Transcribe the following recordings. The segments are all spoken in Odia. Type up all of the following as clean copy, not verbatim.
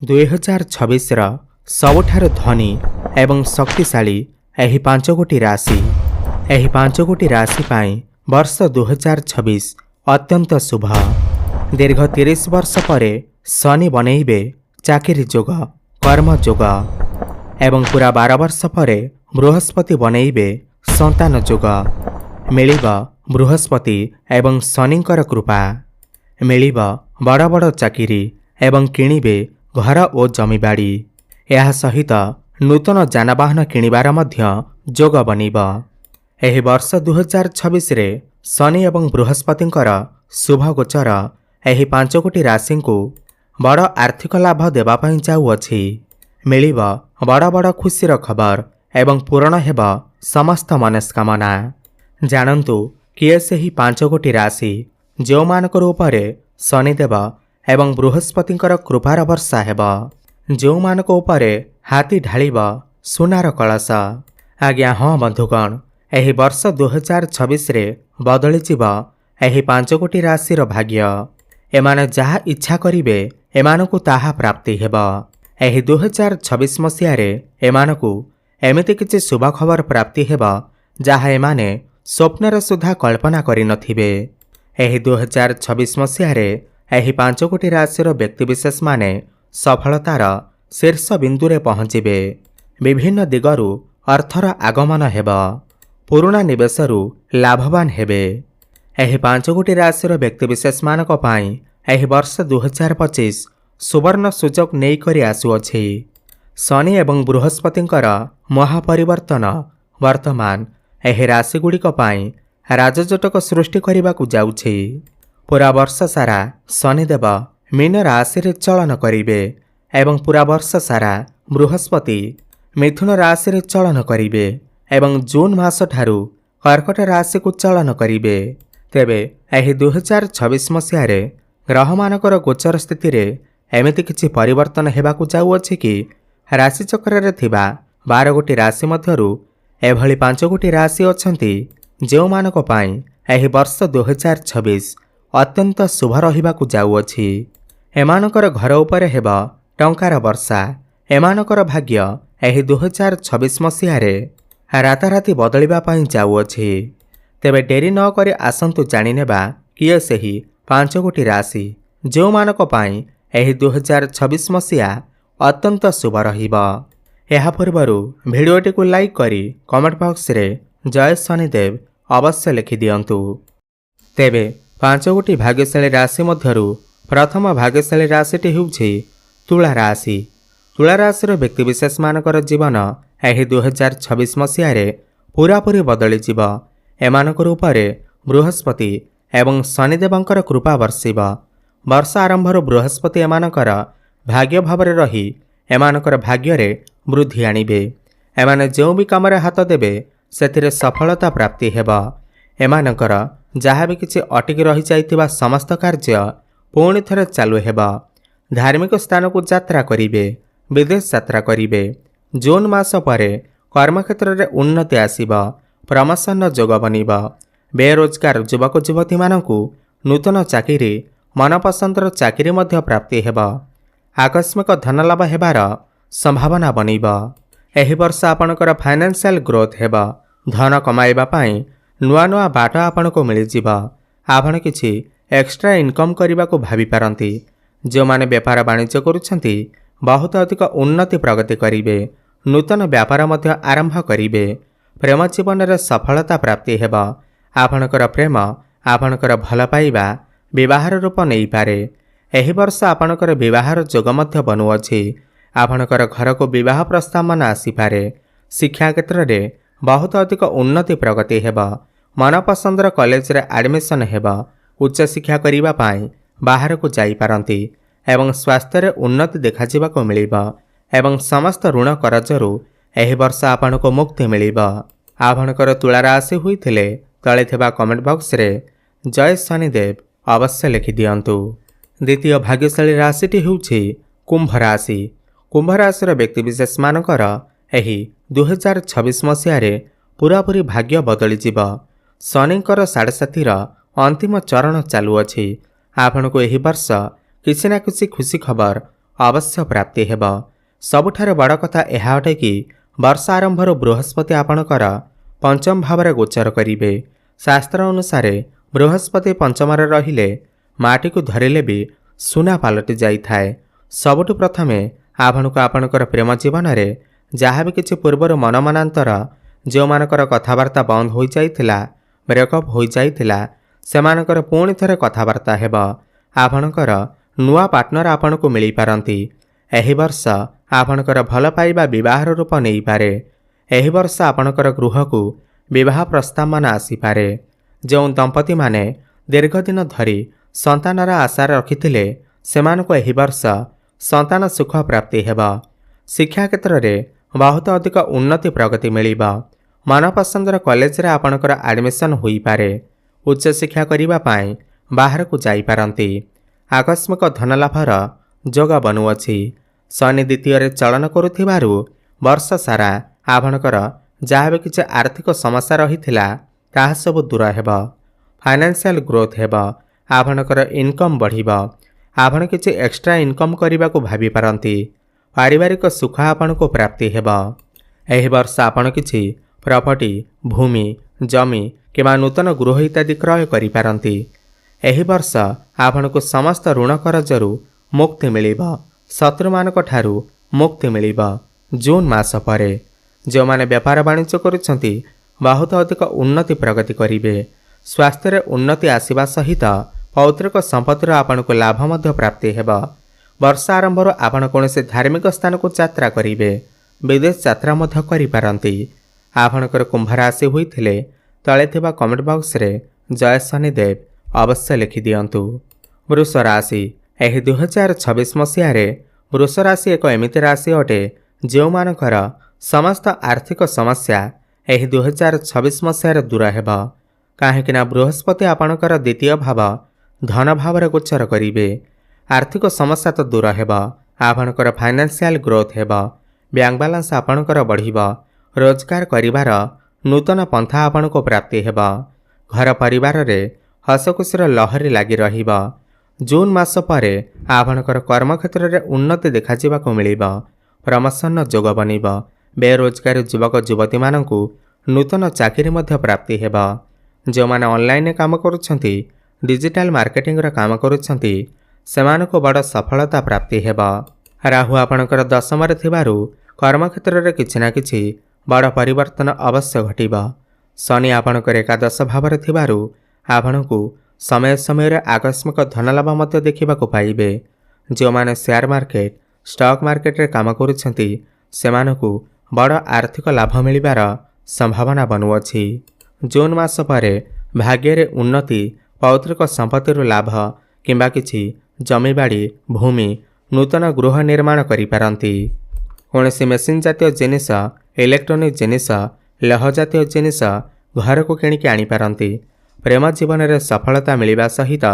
2026 ସବୁଠାରୁ ଧନୀ ଏବଂ ଶକ୍ତିଶାଳୀ ଏହି 5 ଗୋଟି ରାଶି। ଏହି 5 ଗୋଟି ରାଶି ପାଇଁ ବର୍ଷ 2026 ଅତ୍ୟନ୍ତ ଶୁଭ। ଦୀର୍ଘ 30 ବର୍ଷ ପରେ ଶନି ବନେଇବେ ଚାକିରି ଯୋଗ, କର୍ମ ଯୋଗ ଏବଂ ପୁରା 12 ବର୍ଷ ପରେ ବୃହସ୍ପତି ବନେଇବେ ସନ୍ତାନ ଯୋଗ। ମିଳିବ ବୃହସ୍ପତି ଏବଂ ଶନିଙ୍କର କୃପା। ମିଳିବ ବଡ଼ ବଡ଼ ଚାକିରି ଏବଂ କିଣିବେ ଘର ଓ ଜମିବାଡ଼ି। ଏହା ସହିତ ନୂତନ ଯାନବାହନ କିଣିବାର ମଧ୍ୟ ଯୋଗ ବନିବ। ଏହି ବର୍ଷ 2026ରେ ଶନି ଏବଂ ବୃହସ୍ପତିଙ୍କର ଶୁଭ ଗୋଚର ଏହି 5 ଗୋଟି ରାଶିଙ୍କୁ ବଡ଼ ଆର୍ଥିକ ଲାଭ ଦେବା ପାଇଁ ଯାଉଅଛି। ମିଳିବ ବଡ଼ ବଡ଼ ଖୁସିର ଖବର ଏବଂ ପୂରଣ ହେବ ସମସ୍ତ ମନସ୍କାମନା। ଜାଣନ୍ତୁ କିଏ ସେହି 5 ଗୋଟି ରାଶି ଯେଉଁମାନଙ୍କର ଉପରେ ଶନିଦେବ ଏବଂ ବୃହସ୍ପତିଙ୍କର କୃପାର ବର୍ଷା ହେବ, ଯେଉଁମାନଙ୍କ ଉପରେ ହାତୀ ଢାଳିବ ସୁନାର କଳସ। ଆଜ୍ଞା ହଁ ବନ୍ଧୁଗଣ, ଏହି ବର୍ଷ 2026ରେ ବଦଳିଯିବ ଏହି 5 ଗୋଟି ରାଶିର ଭାଗ୍ୟ। ଏମାନେ ଯାହା ଇଚ୍ଛା କରିବେ ଏମାନଙ୍କୁ ତାହା ପ୍ରାପ୍ତି ହେବ। ଏହି 2026 ମସିହାରେ ଏମାନଙ୍କୁ ଏମିତି କିଛି ଶୁଭ ଖବର ପ୍ରାପ୍ତି ହେବ ଯାହା ଏମାନେ ସ୍ୱପ୍ନରେ ସୁଦ୍ଧା କଳ୍ପନା କରିନଥିବେ। ଏହି 2026 ମସିହାରେ ଏହି 5 ଗୋଟି ରାଶିର ବ୍ୟକ୍ତିବିଶେଷମାନେ ସଫଳତାର ଶୀର୍ଷ ବିନ୍ଦୁରେ ପହଞ୍ଚିବେ। ବିଭିନ୍ନ ଦିଗରୁ ଅର୍ଥର ଆଗମନ ହେବ। ପୁରୁଣା ନିବେଶରୁ ଲାଭବାନ ହେବେ। ଏହି 5 ଗୋଟି ରାଶିର ବ୍ୟକ୍ତିବିଶେଷମାନଙ୍କ ପାଇଁ ଏହି ବର୍ଷ 2025 ସୁବର୍ଣ୍ଣ ସୁଯୋଗ ନେଇକରି ଆସୁଅଛି। ଶନି ଏବଂ ବୃହସ୍ପତିଙ୍କର ମହାପରିବର୍ତ୍ତନ ବର୍ତ୍ତମାନ ଏହି ରାଶିଗୁଡ଼ିକ ପାଇଁ ରାଜଜୋଟକ ସୃଷ୍ଟି କରିବାକୁ ଯାଉଛି। ପୁରା ବର୍ଷ ସାରା ଶନିଦେବ ମୀନ ରାଶିରେ ଚଳନ କରିବେ ଏବଂ ପୁରା ବର୍ଷ ସାରା ବୃହସ୍ପତି ମିଥୁନ ରାଶିରେ ଚଳନ କରିବେ ଏବଂ ଜୁନ୍ ମାସଠାରୁ କର୍କଟ ରାଶିକୁ ଚଳନ କରିବେ। ତେବେ ଏହି 2026 ମସିହାରେ ଗ୍ରହମାନଙ୍କର ଗୋଚର ସ୍ଥିତିରେ ଏମିତି କିଛି ପରିବର୍ତ୍ତନ ହେବାକୁ ଯାଉଅଛି କି ରାଶିଚକ୍ରରେ ଥିବା 12 ଗୋଟି ରାଶି ମଧ୍ୟରୁ ଏଭଳି 5 ଗୋଟି ରାଶି ଅଛନ୍ତି ଯେଉଁମାନଙ୍କ ପାଇଁ ଏହି ବର୍ଷ 2026 ଅତ୍ୟନ୍ତ ଶୁଭ ରହିବାକୁ ଯାଉଅଛି। ଏମାନଙ୍କର ଘର ଉପରେ ହେବ ଟଙ୍କାର ବର୍ଷା। ଏମାନଙ୍କର ଭାଗ୍ୟ ଏହି 2026 ମସିହାରେ ରାତାରାତି ବଦଳିବା ପାଇଁ ଯାଉଅଛି। ତେବେ ଡେରି ନ କରି ଆସନ୍ତୁ ଜାଣିନେବା କିଏ ସେହି 5 ଗୋଟି ରାଶି ଯେଉଁମାନଙ୍କ ପାଇଁ ଏହି 2026 ମସିହା ଅତ୍ୟନ୍ତ ଶୁଭ ରହିବ। ଏହା ପୂର୍ବରୁ ଭିଡ଼ିଓଟିକୁ ଲାଇକ୍ କରି କମେଣ୍ଟ ବକ୍ସରେ ଜୟ ଶନିଦେବ ଅବଶ୍ୟ ଲେଖିଦିଅନ୍ତୁ। ତେବେ 5 ଗୋଟି ଭାଗ୍ୟଶାଳୀ ରାଶି ମଧ୍ୟରୁ ପ୍ରଥମ ଭାଗ୍ୟଶାଳୀ ରାଶିଟି ହେଉଛି ତୁଳା ରାଶି। ତୁଳା ରାଶିର ବ୍ୟକ୍ତିବିଶେଷମାନଙ୍କର ଜୀବନ ଏହି 2026 ମସିହାରେ ପୁରାପୁରି ବଦଳିଯିବ। ଏମାନଙ୍କର ଉପରେ ବୃହସ୍ପତି ଏବଂ ଶନିଦେବଙ୍କର କୃପା ବର୍ଷିବ। ବର୍ଷ ଆରମ୍ଭରୁ ବୃହସ୍ପତି ଏମାନଙ୍କର ଭାଗ୍ୟ ଭାବରେ ରହି ଏମାନଙ୍କର ଭାଗ୍ୟରେ ବୃଦ୍ଧି ଆଣିବେ। ଏମାନେ ଯେଉଁ ବି କାମରେ ହାତ ଦେବେ ସେଥିରେ ସଫଳତା ପ୍ରାପ୍ତି ହେବ। ଏମାନଙ୍କର ଯାହା ବି କିଛି ଅଟକି ରହିଯାଇଥିବା ସମସ୍ତ କାର୍ଯ୍ୟ ପୁଣି ଥରେ ଚାଲୁ ହେବ। ଧାର୍ମିକ ସ୍ଥାନକୁ ଯାତ୍ରା କରିବେ, ବିଦେଶ ଯାତ୍ରା କରିବେ। ଜୁନ୍ ମାସ ପରେ କର୍ମକ୍ଷେତ୍ରରେ ଉନ୍ନତି ଆସିବ, ପ୍ରମୋସନର ଯୋଗ ବନିବ। ବେରୋଜଗାର ଯୁବକ ଯୁବତୀମାନଙ୍କୁ ନୂତନ ଚାକିରି, ମନପସନ୍ଦର ଚାକିରି ମଧ୍ୟ ପ୍ରାପ୍ତି ହେବ। ଆକସ୍ମିକ ଧନଲାଭ ହେବାର ସମ୍ଭାବନା ବନିବ। ଏହି ବର୍ଷ ଆପଣଙ୍କର ଫାଇନାନ୍ସିଆଲ ଗ୍ରୋଥ ହେବ। ଧନ କମାଇବା ପାଇଁ ନୂଆ ନୂଆ ବାଟ ଆପଣଙ୍କୁ ମିଳିଯିବ। ଆପଣ କିଛି ଏକ୍ସଟ୍ରା ଇନକମ୍ କରିବାକୁ ଭାବିପାରନ୍ତି। ଯେଉଁମାନେ ବେପାର ବାଣିଜ୍ୟ କରୁଛନ୍ତି ବହୁତ ଅଧିକ ଉନ୍ନତି ପ୍ରଗତି କରିବେ। ନୂତନ ବ୍ୟାପାର ମଧ୍ୟ ଆରମ୍ଭ କରିବେ। ପ୍ରେମ ଜୀବନରେ ସଫଳତା ପ୍ରାପ୍ତି ହେବ। ଆପଣଙ୍କର ପ୍ରେମ, ଆପଣଙ୍କର ଭଲ ପାଇବା ବିବାହର ରୂପ ନେଇପାରେ। ଏହି ବର୍ଷ ଆପଣଙ୍କର ବିବାହର ଯୋଗ ମଧ୍ୟ ବନୁଅଛି। ଆପଣଙ୍କର ଘରକୁ ବିବାହ ପ୍ରସ୍ତାବମାନ ଆସିପାରେ। ଶିକ୍ଷା କ୍ଷେତ୍ରରେ ବହୁତ ଅଧିକ ଉନ୍ନତି ପ୍ରଗତି ହେବ। ମନପସନ୍ଦର କଲେଜରେ ଆଡମିସନ୍ ହେବ। ଉଚ୍ଚଶିକ୍ଷା କରିବା ପାଇଁ ବାହାରକୁ ଯାଇପାରନ୍ତି ଏବଂ ସ୍ୱାସ୍ଥ୍ୟରେ ଉନ୍ନତି ଦେଖାଯିବାକୁ ମିଳିବ ଏବଂ ସମସ୍ତ ଋଣ କରଜରୁ ଏହି ବର୍ଷ ଆପଣଙ୍କୁ ମୁକ୍ତି ମିଳିବ। ଆପଣଙ୍କର ତୁଳା ରାଶି ହୋଇଥିଲେ ତଳେ ଥିବା କମେଣ୍ଟ ବକ୍ସରେ ଜୟ ଶନିଦେବ ଅବଶ୍ୟ ଲେଖିଦିଅନ୍ତୁ। ଦ୍ୱିତୀୟ ଭାଗ୍ୟଶାଳୀ ରାଶିଟି ହେଉଛି କୁମ୍ଭ ରାଶି। କୁମ୍ଭ ରାଶିର ବ୍ୟକ୍ତିବିଶେଷମାନଙ୍କର ଏହି 2026 ମସିହାରେ ପୁରାପୁରି ଭାଗ୍ୟ ବଦଳିଯିବ। ଶନିଙ୍କର ସାଢ଼େ ସାଥିର ଅନ୍ତିମ ଚରଣ ଚାଲୁଅଛି। ଆପଣଙ୍କୁ ଏହି ବର୍ଷ କିଛି ନା କିଛି ଖୁସି ଖବର अवश्य प्राप्ति हेब। सबुठारु बड़ कथा एहा अटे कि वर्ष आरंभर बृहस्पति आपणकर पंचम भाव गोचर करिवे। शास्त्र अनुसार बृहस्पति पंचमरे रहिले माटी को धरिले भी सुना पलटि जाइथाए। सबुठु प्रथमे आपणको आपणकर प्रेम जीवन में जहाँ भी किछि पूर्वर मनमनांतर जो मानकर कथबार्ता बंद हो जाइथिला, ब्रेकअप हो जाइथिला, सेमानकर पुणी थरे कथबार्ता हेब। आपणकर नुआ पार्टनर आपणको मिली पारंती। एही वर्ष आपणकर भल पाइबा विवाहर रूप नहीं पारे। एही वर्ष आपणकर गृह को विवाह प्रस्ताव मान आसीपारे। जो दंपति माने दीर्घ दिन धरी संतानर आशा रखिथिले सेमानको एही वर्ष संतान सुख प्राप्ति हेब। शिक्षा क्षेत्र में बहुत अधिक उन्नति प्रगति मिलिब। मनपसंदर कॉलेज रे आपणकर एडमिशन होई पारे। उच्च शिक्षा करिबा पाई बाहर को जाई पारंती। आकस्मिक धनलाभर जोग बनुअछि। शनि द्वितीय चलन करुथिबारु वर्ष सारा आपणकर जहाँ भी किछि आर्थिक समस्या रहिथिला ताहा सब दूर हेब। फाइनेंशियल ग्रोथ हेब। आपणकर इनकम बढ़िब। आपण किछि एक्स्ट्रा इनकम करने को भावी पारंती। पारिवारिक सुख आपण को प्राप्ति हेब। एही वर्ष आपण किछि प्रॉपर्टी, भूमि, जमी किंवा नूतन गृह इत्यादि क्रय करि पारंती। एही वर्ष आपण को समस्त ऋण कर्जरू मुक्ति मिलिब। शत्रु मानक ठारू मुक्ति मिलिब। जून मास परे जो माने व्यापार वाणिज्य करुछंती बहुत अधिक उन्नति प्रगति करिवे। स्वास्थ्य रे उन्नति आसीबा सहित पौत्रिक संपत्तिर आपण को लाभ मध्य प्राप्ति हेब। वर्ष आरंभर आपण कोनसे धार्मिक स्थान को यात्रा करिवे। विदेश यात्रा मध्य करि पारंती। आपणकर कुंभ राशि होइथिले तळे थिबा कमेंट बॉक्स रे जय शनिदेव अवश्य लिखि दियंतु। वृष राशि एही 2026 मसीह रे वृष राशि एक एमिति राशि अटे जो मानकर समस्त आर्थिक समस्या एही 2026 मसीह रे दूर हेब। काहेकि ना बृहस्पति आपणकर द्वितीय भाव धन भाव रे गोचर करिवे। आर्थिक समस्या तो दूर हेब। आपणकर फाइनेंशियल ग्रोथ हेब। बैंक बैलेंस आपणकर बढ़िब। रोजगार करिवार नूतन पंथा आपण को प्राप्ति हेब। घर परिवार रे हसखुशीर लहरी लगी रहिब। जून मास परे आपणकर कर्म क्षेत्र में उन्नति देखा को मिलिब। प्रमोशन जोग बनिब। बेरोजगारी युवक युवती मानकु नूतन चाकरी मध्य प्राप्ति हेब। जो माने ऑनलाइन काम करुछंती, डिजिटल मार्केटिंग रा काम करुछंती सेमानको बड़ सफलता प्राप्ति हेब। राहु आपणकर दशम रे थिबारु कर्म क्षेत्र में किछि ना किछि बड़ परिवर्तन अवश्य घटिब। शनि आपणकर एकादश भाव रे थिबारु आपणकु समय समय रे आकस्मिक धनलाभ मध्य देखिबाको पाइबे। जो माने शेयर मार्केट, स्टॉक मार्केट रे काम करुछंती सेमानकु बड़ आर्थिक लाभ मिलिबार संभावना बनुअछि। जून मास परे भाग्य रे उन्नति, पौत्रिक संपत्ति लाभ किंबा किछि जमीबाड़ी, भूमि, नूतन गृह निर्माण करि पारंती। कौनसी मेसीन जातीय जिनिस, इलेक्ट्रोनिक जिनिस, लौह जातीय जिनिस घर को किणिकी आनी पारंती। प्रेम जीवन में सफलता मिलिबा सहित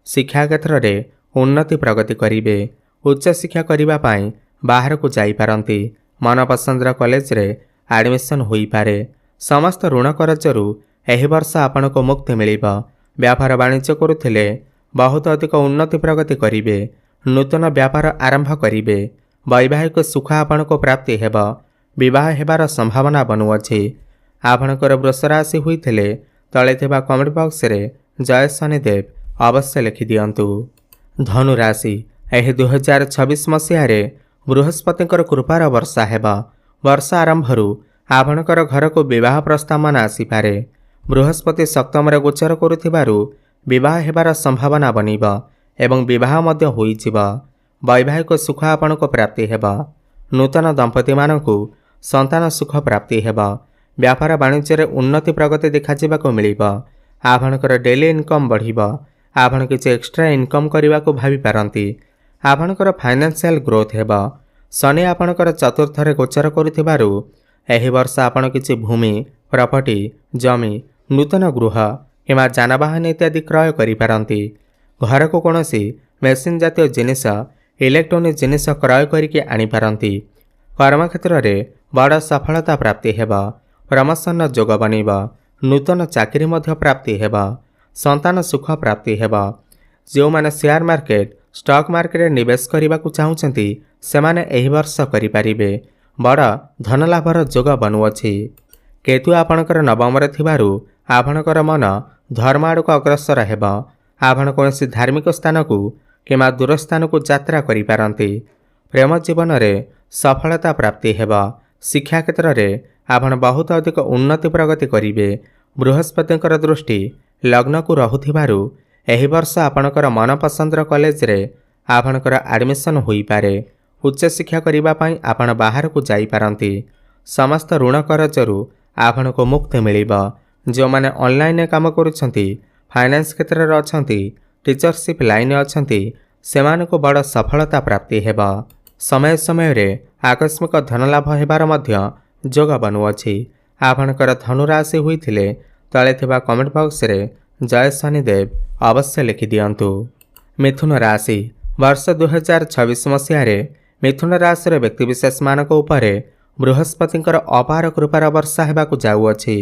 शिक्षा क्षेत्र में उन्नति प्रगति करिवे। उच्च शिक्षा करिबा पाई बाहर को जाई पारंती। मनपसंदर कॉलेज रे एडमिशन होई पारे। समस्त ऋण कर्जरू एही वर्ष आपण को मुक्ति मिलिब। व्यापार वाणिज्य करुथिले बहुत अधिक उन्नति प्रगति करिवे। नूतन व्यापार आरंभ करिवे। वैवाहिक सुख आपण को प्राप्ति हेब। विवाह हेबार संभावना बनुअछि। आपणकर वृष राशि होइथिले तळे थिबा कमेंट बॉक्स रे जय शनिदेव अवश्य लिखि दियंतु। धनु राशि एही 2026 मसीह रे बृहस्पतिकर कृपार वर्षा हेब। वर्ष आरंभरू आपणकर घर को विवाह प्रस्ताव मान आसीपारे। बृहस्पति सप्तम रे गोचर करुथिबारु विवाह हेबार संभावना बनिब एवं विवाह मध्य होइजिब। वैवाहिक सुख आपण को प्राप्ति हेब। नूतन दंपति मानकु संतान सुख प्राप्ति हेब। व्यापार वाणिज्य रे उन्नति प्रगति देखा को मिलिब। आपणकर डेली इनकम बढ़िब। आपण किछि एक्स्ट्रा इनकम करने को भावी पारंती। आपणकर फाइनेंशियल ग्रोथ हेब। शनि आपणकर चतुर्थ रे गोचर करुथिबारु एही वर्ष आपण किछि भूमि, प्रॉपर्टी, जमी, नूतन गृह किंवा जानवाहन इत्यादि क्रय करि पारंती। घर को कौनसी मेसीन जातीय जिनिस, इलेक्ट्रोनिक जिनिस क्रय करिके आनी पारंती। कर्म क्षेत्र में बड़ सफलता प्राप्ति हेब। प्रमोशन जोग बनिब। नूतन चाकरी मध्य प्राप्ति हेब। संतान सुख प्राप्ति हेब। जो माने शेयर मार्केट, ଷ୍ଟକ୍ ମାର୍କେଟରେ ନିବେଶ କରିବାକୁ ଚାହୁଁଛନ୍ତି ସେମାନେ ଏହି ବର୍ଷ କରିପାରିବେ। ବଡ଼ ଧନଲାଭର ଯୋଗ ବନୁଅଛି। କେତୁ ଆପଣଙ୍କର ନବମରେ ଥିବାରୁ ଆପଣଙ୍କର ମନ ଧର୍ମ ଆଡ଼କୁ ଅଗ୍ରସର ହେବ। ଆପଣ କୌଣସି ଧାର୍ମିକ ସ୍ଥାନକୁ କିମ୍ବା ଦୂର ସ୍ଥାନକୁ ଯାତ୍ରା କରିପାରନ୍ତି। ପ୍ରେମ ଜୀବନରେ ସଫଳତା ପ୍ରାପ୍ତି ହେବ। ଶିକ୍ଷା କ୍ଷେତ୍ରରେ ଆପଣ ବହୁତ ଅଧିକ ଉନ୍ନତି ପ୍ରଗତି କରିବେ। ବୃହସ୍ପତିଙ୍କର ଦୃଷ୍ଟି ଲଗ୍ନକୁ ରହୁଥିବାରୁ ଏହି ବର୍ଷ ଆପଣଙ୍କର ମନପସନ୍ଦର କଲେଜରେ ଆପଣଙ୍କର ଆଡ଼ମିସନ୍ ହୋଇପାରେ। ଉଚ୍ଚଶିକ୍ଷା କରିବା ପାଇଁ ଆପଣ ବାହାରକୁ ଯାଇପାରନ୍ତି। ସମସ୍ତ ଋଣ କରଜରୁ ଆପଣଙ୍କୁ ମୁକ୍ତି ମିଳିବ। ଯେଉଁମାନେ ଅନଲାଇନରେ କାମ କରୁଛନ୍ତି, ଫାଇନାନ୍ସ କ୍ଷେତ୍ରରେ ଅଛନ୍ତି, ଟିଚରସିପ୍ ଲାଇନରେ ଅଛନ୍ତି, ସେମାନଙ୍କୁ ବଡ଼ ସଫଳତା ପ୍ରାପ୍ତି ହେବ। ସମୟ ସମୟରେ ଆକସ୍ମିକ ଧନଲାଭ ହେବାର ମଧ୍ୟ ଯୋଗ ବନୁଅଛି। ଆପଣଙ୍କର ଧନୁରାଶି ହୋଇଥିଲେ ତଳେ ଥିବା କମେଣ୍ଟ ବକ୍ସରେ ଜୟ ଶନିଦେବ ଅବଶ୍ୟ ଲେଖିଦିଅନ୍ତୁ। ମିଥୁନ ରାଶି। ବର୍ଷ 2026 ମସିହାରେ ମିଥୁନ ରାଶିର ବ୍ୟକ୍ତିବିଶେଷମାନଙ୍କ ଉପରେ ବୃହସ୍ପତିଙ୍କର ଅପାର କୃପାର ବର୍ଷା ହେବାକୁ ଯାଉଅଛି।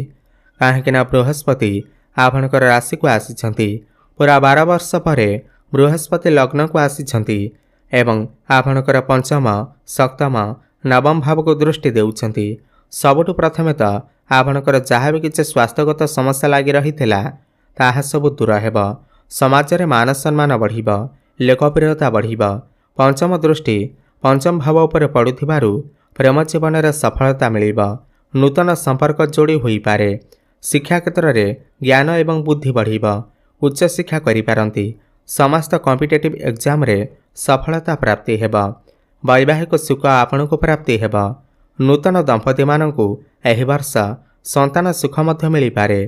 କାହିଁକିନା ବୃହସ୍ପତି ଆପଣଙ୍କର ରାଶିକୁ ଆସିଛନ୍ତି। ପୁରା 12 ବର୍ଷ ପରେ ବୃହସ୍ପତି ଲଗ୍ନକୁ ଆସିଛନ୍ତି ଏବଂ ଆପଣଙ୍କର ପଞ୍ଚମ, ସପ୍ତମ, ନବମ ଭାବକୁ ଦୃଷ୍ଟି ଦେଉଛନ୍ତି। ସବୁଠୁ ପ୍ରଥମେ ତ ଆପଣଙ୍କର ଯାହା ବି କିଛି ସ୍ୱାସ୍ଥ୍ୟଗତ ସମସ୍ୟା ଲାଗି ରହିଥିଲା ତାହା ସବୁ ଦୂର ହେବ। ସମାଜରେ ମାନ ସମ୍ମାନ ବଢ଼ିବ, ଲୋକପ୍ରିୟତା ବଢ଼ିବ। ପଞ୍ଚମ ଦୃଷ୍ଟି ପଞ୍ଚମ ଭାବ ଉପରେ ପଡ଼ୁଥିବାରୁ ପ୍ରେମ ଜୀବନରେ ସଫଳତା ମିଳିବ। ନୂତନ ସମ୍ପର୍କ ଯୋଡ଼ି ହୋଇପାରେ। ଶିକ୍ଷା କ୍ଷେତ୍ରରେ ଜ୍ଞାନ ଏବଂ ବୁଦ୍ଧି ବଢ଼ିବ। ଉଚ୍ଚଶିକ୍ଷା କରିପାରନ୍ତି। ସମସ୍ତ କମ୍ପିଟେଟିଭ୍ ଏକ୍ଜାମରେ ସଫଳତା ପ୍ରାପ୍ତି ହେବ। ବୈବାହିକ ସୁଖ ଆପଣଙ୍କୁ ପ୍ରାପ୍ତି ହେବ। ନୂତନ ଦମ୍ପତିମାନଙ୍କୁ ଏହି ବର୍ଷ ସନ୍ତାନ ସୁଖ ମଧ୍ୟ ମିଳିପାରେ।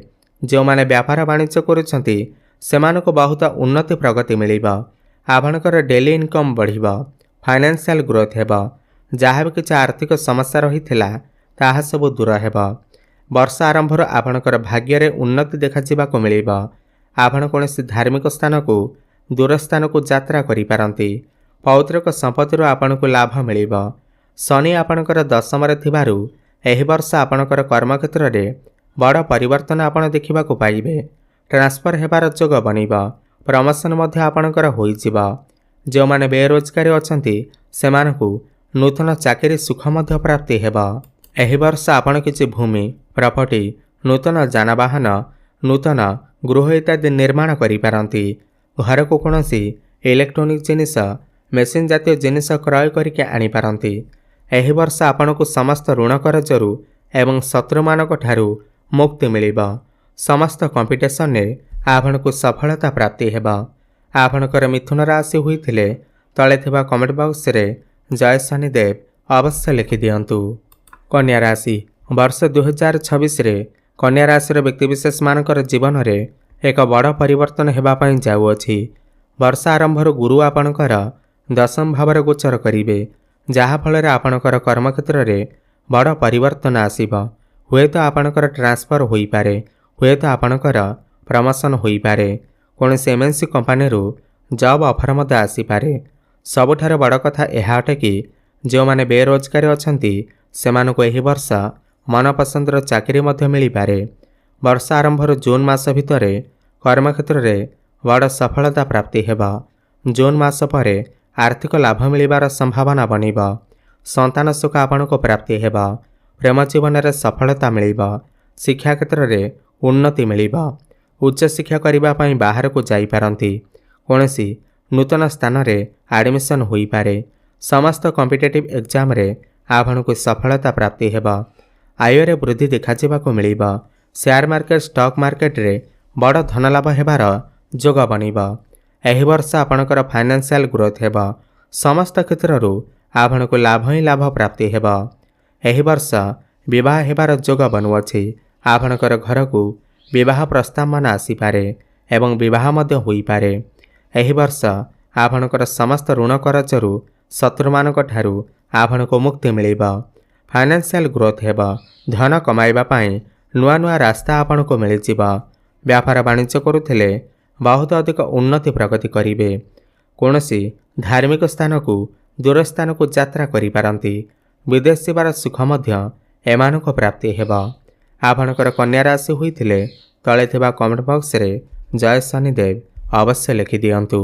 ଯେଉଁମାନେ ବ୍ୟାପାର ବାଣିଜ୍ୟ କରୁଛନ୍ତି ସେମାନଙ୍କୁ ବହୁତ ଉନ୍ନତି ପ୍ରଗତି ମିଳିବ। ଆପଣଙ୍କର ଡେଲି ଇନକମ୍ ବଢ଼ିବ। ଫାଇନାନ୍ସିଆଲ ଗ୍ରୋଥ ହେବ। ଯାହା ବି କିଛି ଆର୍ଥିକ ସମସ୍ୟା ରହିଥିଲା ତାହା ସବୁ ଦୂର ହେବ। ବର୍ଷ ଆରମ୍ଭରୁ ଆପଣଙ୍କର ଭାଗ୍ୟରେ ଉନ୍ନତି ଦେଖାଯିବାକୁ ମିଳିବ। ଆପଣ କୌଣସି ଧାର୍ମିକ ସ୍ଥାନକୁ, ଦୂର ସ୍ଥାନକୁ ଯାତ୍ରା କରିପାରନ୍ତି। ପୌତ୍ରିକ ସମ୍ପତ୍ତିରୁ ଆପଣଙ୍କୁ ଲାଭ ମିଳିବ। ଶନି ଆପଣଙ୍କର ଦଶମରେ ଥିବାରୁ ଏହି ବର୍ଷ ଆପଣଙ୍କର କର୍ମକ୍ଷେତ୍ରରେ ବଡ଼ ପରିବର୍ତ୍ତନ ଆପଣ ଦେଖିବାକୁ ପାଇବେ। ଟ୍ରାନ୍ସଫର ହେବାର ଯୋଗ ବନିବ। ପ୍ରମୋସନ୍ ମଧ୍ୟ ଆପଣଙ୍କର ହୋଇଯିବ। ଯେଉଁମାନେ ବେରୋଜଗାରୀ ଅଛନ୍ତି ସେମାନଙ୍କୁ ନୂତନ ଚାକିରି ସୁଖ ମଧ୍ୟ ପ୍ରାପ୍ତି ହେବ। ଏହି ବର୍ଷ ଆପଣ କିଛି ଭୂମି, ପ୍ରପର୍ଟି, ନୂତନ ଯାନବାହନ, ନୂତନ ଗୃହ ଇତ୍ୟାଦି ନିର୍ମାଣ କରିପାରନ୍ତି। ଘରକୁ କୌଣସି ଇଲେକ୍ଟ୍ରୋନିକ୍ ଜିନିଷ, ମେସିନ୍ ଜାତୀୟ ଜିନିଷ କ୍ରୟ କରିକି ଆଣିପାରନ୍ତି। ଏହି ବର୍ଷ ଆପଣଙ୍କୁ ସମସ୍ତ ଋଣ କରଜରୁ ଏବଂ ଶତ୍ରୁମାନଙ୍କ ଠାରୁ ମୁକ୍ତି ମିଳିବ। ସମସ୍ତ କମ୍ପିଟିସନରେ ଆପଣଙ୍କୁ ସଫଳତା ପ୍ରାପ୍ତି ହେବ। ଆପଣଙ୍କର ମିଥୁନ ରାଶି ହୋଇଥିଲେ ତଳେ ଥିବା କମେଣ୍ଟ ବକ୍ସରେ ଜୟ ଶନିଦେବ ଅବଶ୍ୟ ଲେଖିଦିଅନ୍ତୁ। କନ୍ୟା ରାଶି। ବର୍ଷ 2026ରେ କନ୍ୟା ରାଶିର ବ୍ୟକ୍ତିବିଶେଷମାନଙ୍କର ଜୀବନରେ ଏକ ବଡ଼ ପରିବର୍ତ୍ତନ ହେବା ପାଇଁ ଯାଉଅଛି। ବର୍ଷ ଆରମ୍ଭରୁ ଗୁରୁ ଆପଣଙ୍କର ଦଶମ ଭାବରେ ଗୋଚର କରିବେ, ଯାହାଫଳରେ ଆପଣଙ୍କର କର୍ମକ୍ଷେତ୍ରରେ ବଡ଼ ପରିବର୍ତ୍ତନ ଆସିବ। ହୁଏତ ଆପଣଙ୍କର ଟ୍ରାନ୍ସଫର ହୋଇପାରେ, ହୁଏତ ଆପଣଙ୍କର ପ୍ରମୋସନ୍ ହୋଇପାରେ। କୌଣସି MNC କମ୍ପାନୀରୁ ଜବ୍ ଅଫର୍ ମଧ୍ୟ ଆସିପାରେ। ସବୁଠାରୁ ବଡ଼ କଥା ଏହା ଅଟେ କି ଯେଉଁମାନେ ବେରୋଜଗାରୀ ଅଛନ୍ତି ସେମାନଙ୍କୁ ଏହି ବର୍ଷ ମନପସନ୍ଦର ଚାକିରି ମଧ୍ୟ ମିଳିପାରେ। ବର୍ଷ ଆରମ୍ଭରୁ ଜୁନ୍ ମାସ ଭିତରେ କର୍ମକ୍ଷେତ୍ରରେ ବଡ଼ ସଫଳତା ପ୍ରାପ୍ତି ହେବ। ଜୁନ୍ ମାସ ପରେ ଆର୍ଥିକ ଲାଭ ମିଳିବାର ସମ୍ଭାବନା ବନିବ। ସନ୍ତାନ ସୁଖ ଆପଣଙ୍କୁ ପ୍ରାପ୍ତି ହେବ। ପ୍ରେମ ଜୀବନରେ ସଫଳତା ମିଳିବ। ଶିକ୍ଷା କ୍ଷେତ୍ରରେ ଉନ୍ନତି ମିଳିବ। ଉଚ୍ଚଶିକ୍ଷା କରିବା ପାଇଁ ବାହାରକୁ ଯାଇପାରନ୍ତି। କୌଣସି ନୂତନ ସ୍ଥାନରେ ଆଡ଼ମିସନ୍ ହୋଇପାରେ। ସମସ୍ତ କମ୍ପିଟେଟିଭ୍ ଏକ୍ଜାମରେ ଆପଣଙ୍କୁ ସଫଳତା ପ୍ରାପ୍ତି ହେବ। ଆୟରେ ବୃଦ୍ଧି ଦେଖାଯିବାକୁ ମିଳିବ। ସେୟାର ମାର୍କେଟ, ଷ୍ଟକ୍ ମାର୍କେଟରେ ବଡ଼ ଧନଲାଭ ହେବାର ଯୋଗ ବନିବ। ଏହି ବର୍ଷ ଆପଣଙ୍କର ଫାଇନାନ୍ସିଆଲ ଗ୍ରୋଥ ହେବ। ସମସ୍ତ କ୍ଷେତ୍ରରୁ ଆପଣଙ୍କୁ ଲାଭ ହିଁ ଲାଭ ପ୍ରାପ୍ତି ହେବ। ଏହି ବର୍ଷ ବିବାହ ହେବାର ଯୋଗ ବନୁଅଛି। ଆପଣଙ୍କର ଘରକୁ ବିବାହ ପ୍ରସ୍ତାବମାନ ଆସିପାରେ ଏବଂ ବିବାହ ମଧ୍ୟ ହୋଇପାରେ। ଏହି ବର୍ଷ ଆପଣଙ୍କର ସମସ୍ତ ଋଣ କରଜରୁ ଶତ୍ରୁମାନଙ୍କ ଠାରୁ ଆପଣଙ୍କୁ ମୁକ୍ତି ମିଳିବ। ଫାଇନାନ୍ସିଆଲ ଗ୍ରୋଥ ହେବ। ଧନ କମାଇବା ପାଇଁ ନୂଆ ନୂଆ ରାସ୍ତା ଆପଣଙ୍କୁ ମିଳିଯିବ। ବ୍ୟାପାର ବାଣିଜ୍ୟ କରୁଥିଲେ ବହୁତ ଅଧିକ ଉନ୍ନତି ପ୍ରଗତି କରିବେ। କୌଣସି ଧାର୍ମିକ ସ୍ଥାନକୁ, ଦୂର ସ୍ଥାନକୁ ଯାତ୍ରା କରିପାରନ୍ତି। ବିଦେଶ ଯିବାର ସୁଖ ମଧ୍ୟ ଏମାନଙ୍କୁ ପ୍ରାପ୍ତି ହେବ। ଆପଣଙ୍କର କନ୍ୟା ରାଶି ହୋଇଥିଲେ ତଳେ ଥିବା କମେଣ୍ଟ ବକ୍ସରେ ଜୟ ଶନିଦେବ ଅବଶ୍ୟ ଲେଖିଦିଅନ୍ତୁ।